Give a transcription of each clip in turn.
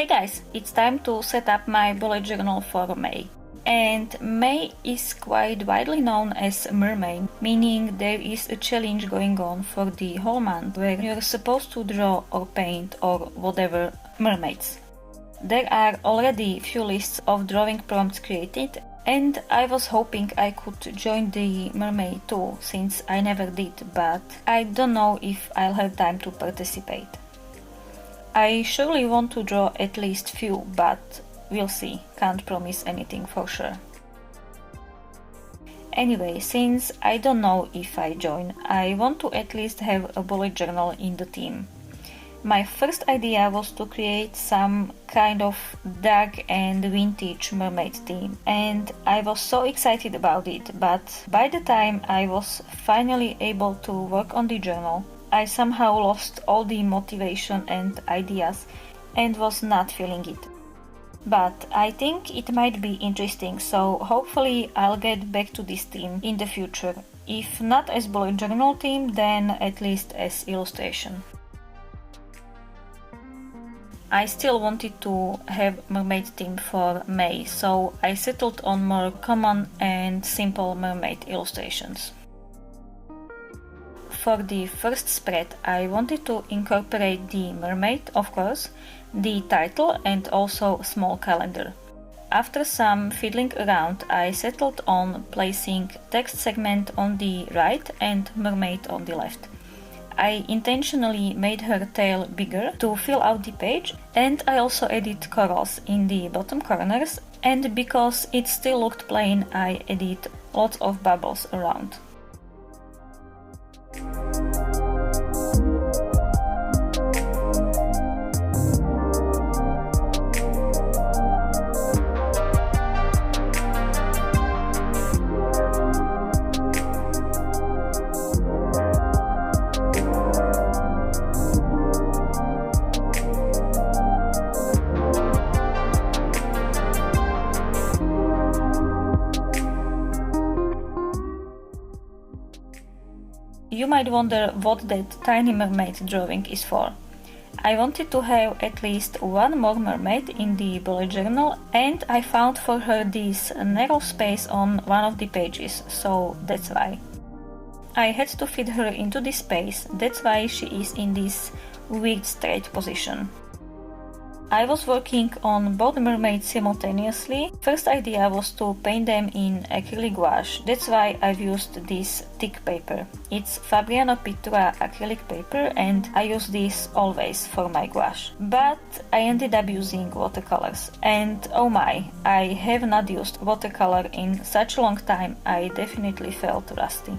Hey guys, it's time to set up my bullet journal for May. And May is quite widely known as merMAY, meaning there is a challenge going on for the whole month where you're supposed to draw or paint or whatever mermaids. There are already few lists of drawing prompts created, and I was hoping I could join the merMAY too, since I never did, but I don't know if I'll have time to participate. I surely want to draw at least few, but we'll see, can't promise anything for sure. Anyway, since I don't know if I join, I want to at least have a bullet journal in the team. My first idea was to create some kind of dark and vintage mermaid theme, and I was so excited about it, but by the time I was finally able to work on the journal, I somehow lost all the motivation and ideas and was not feeling it. But I think it might be interesting, so hopefully I'll get back to this theme in the future. If not as bullet journal theme, then at least as illustration. I still wanted to have mermaid theme for May, so I settled on more common and simple mermaid illustrations. For the first spread, I wanted to incorporate the mermaid, of course, the title and also a small calendar. After some fiddling around, I settled on placing text segment on the right and mermaid on the left. I intentionally made her tail bigger to fill out the page, and I also added corals in the bottom corners, and because it still looked plain, I added lots of bubbles around. You might wonder what that tiny mermaid drawing is for. I wanted to have at least one more mermaid in the bullet journal, and I found for her this narrow space on one of the pages, so that's why. I had to fit her into this space, that's why she is in this weird straight position. I was working on both mermaids simultaneously. First idea was to paint them in acrylic gouache, that's why I've used this thick paper. It's Fabriano Pittura acrylic paper, and I use this always for my gouache. But I ended up using watercolors, and oh my, I have not used watercolor in such a long time, I definitely felt rusty.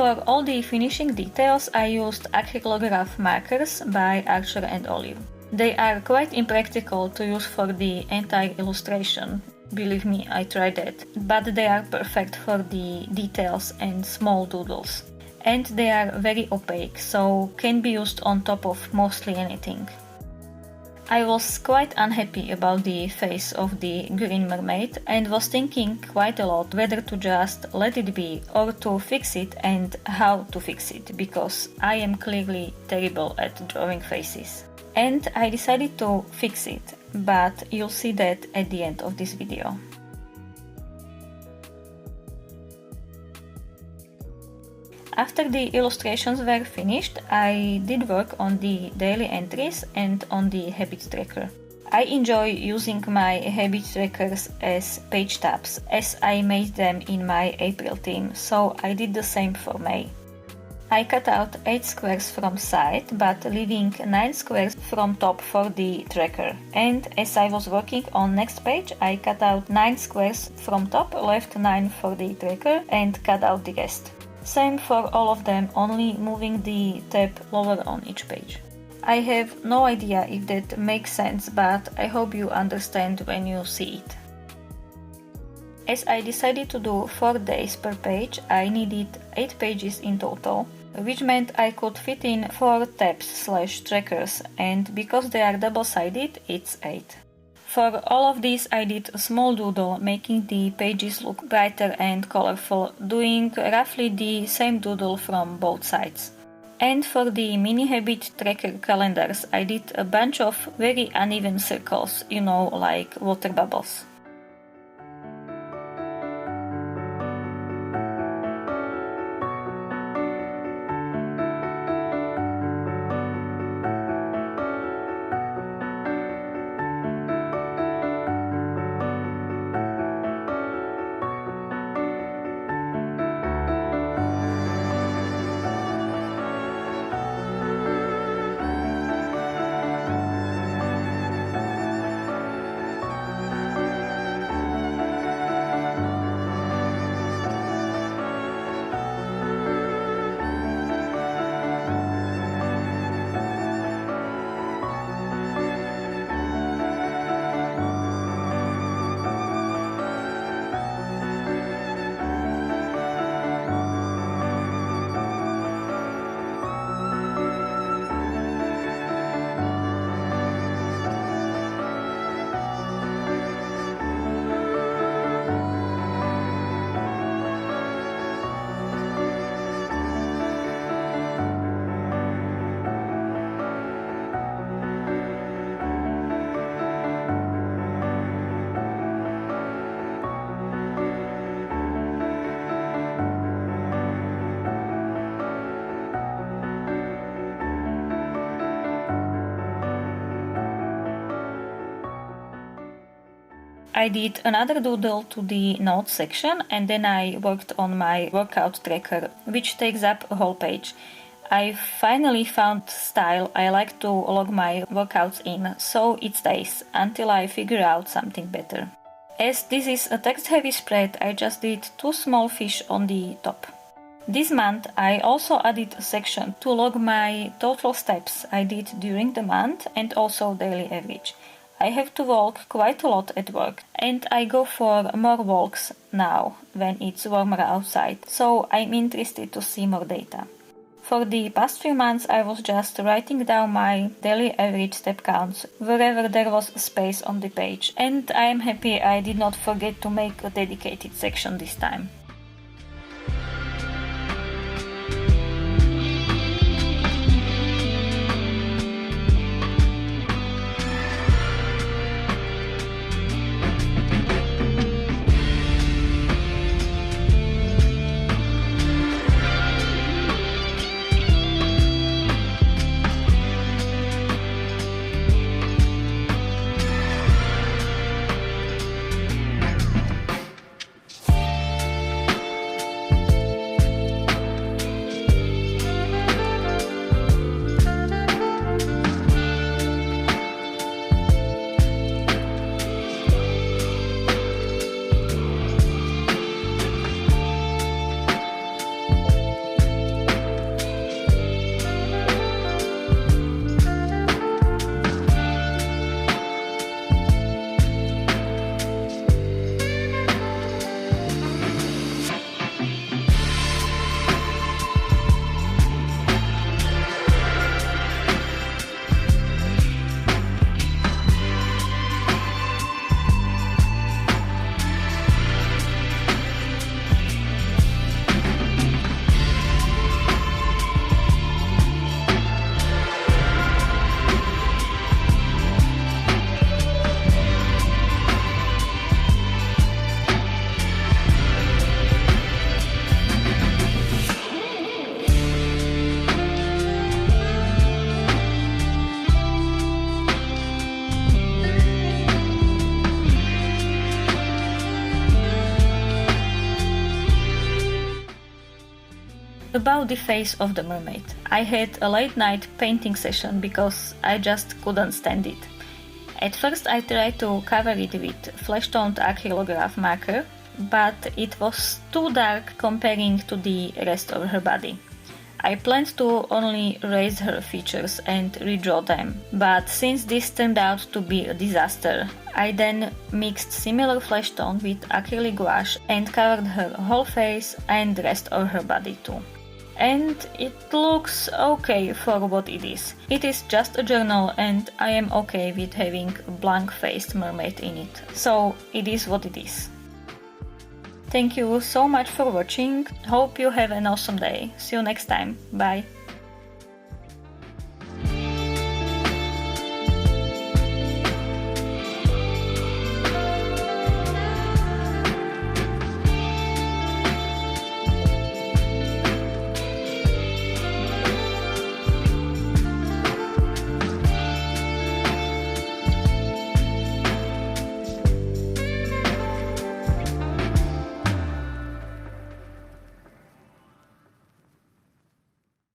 For all the finishing details I used acrylograph markers by Archer and Olive. They are quite impractical to use for the entire illustration. Believe me, I tried that. But they are perfect for the details and small doodles. And they are very opaque, so can be used on top of mostly anything. I was quite unhappy about the face of the green mermaid and was thinking quite a lot whether to just let it be or to fix it and how to fix it, because I am clearly terrible at drawing faces. And I decided to fix it, but you'll see that at the end of this video. After the illustrations were finished, I did work on the daily entries and on the habit tracker. I enjoy using my habit trackers as page tabs, as I made them in my April theme, so I did the same for May. I cut out 8 squares from side, but leaving 9 squares from top for the tracker. And as I was working on next page, I cut out 9 squares from top, left 9 for the tracker and cut out the rest. Same for all of them, only moving the tab lower on each page. I have no idea if that makes sense, but I hope you understand when you see it. As I decided to do 4 days per page, I needed 8 pages in total, which meant I could fit in 4 tabs/trackers, and because they are double-sided, it's 8. For all of these I did a small doodle, making the pages look brighter and colorful, doing roughly the same doodle from both sides. And for the mini habit tracker calendars I did a bunch of very uneven circles, you know, like water bubbles. I did another doodle to the notes section and then I worked on my workout tracker, which takes up a whole page. I finally found style I like to log my workouts in, so it stays until I figure out something better. As this is a text-heavy spread, I just did 2 small fish on the top. This month I also added a section to log my total steps I did during the month and also daily average. I have to walk quite a lot at work and I go for more walks now when it's warmer outside, so I'm interested to see more data. For the past few months I was just writing down my daily average step counts wherever there was space on the page, and I am happy I did not forget to make a dedicated section this time. About the face of the mermaid. I had a late night painting session because I just couldn't stand it. At first I tried to cover it with flesh-toned acrylograph marker, but it was too dark comparing to the rest of her body. I planned to only raise her features and redraw them, but since this turned out to be a disaster, I then mixed similar flesh tone with acrylic gouache and covered her whole face and the rest of her body too. And it looks okay for what it is. It is just a journal and I am okay with having a blank-faced mermaid in it. So it is what it is. Thank you so much for watching. Hope you have an awesome day. See you next time. Bye.